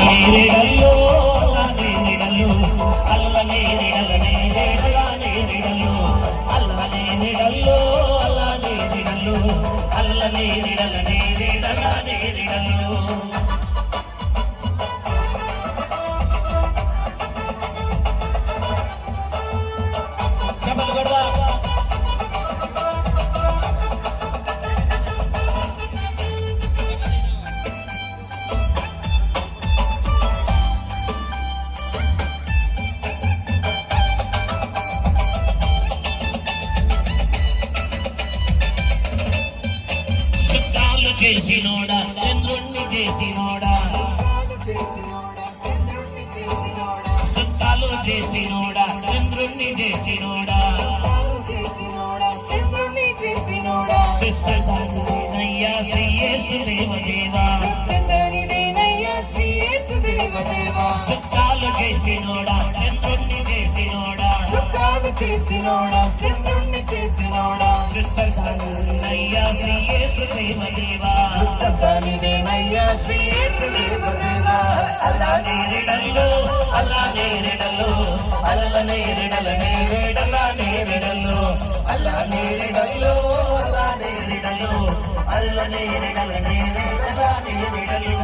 నేరేడల్లో అల్లా నేరేడల్లో అల్ల నేరేడల నేరేడలా నేరేడల్లో అల్ల నేరేడల్లో అల్లా నేరేడల్లో అల్ల నేరేడల నేరేడలా నేరేడల్లో చేసినోడా చంద్రుణ్ణి చేసినోడా సత్తాలు చేసినోడా చంద్రుణ్ణి చేసినోడా సిస్తనయ్యా శ్రీయేసు దేవదేవా సత్తాలు చేసినోడా చంద్రుణ్ణి చేసినోడా సిస్టర్ సానయ్యా శ్రీయేసు దేవదేవా అల్లా నేరేడల్లో అల్లా నేరేడల్లో అల్ల నేరేడల నేరేడల నేరేడల్లో అల్లా నేరేడల్లో అల్లా నేరేడల్లో అల్ల నేరేడల నేరేడల నేరేడల్లో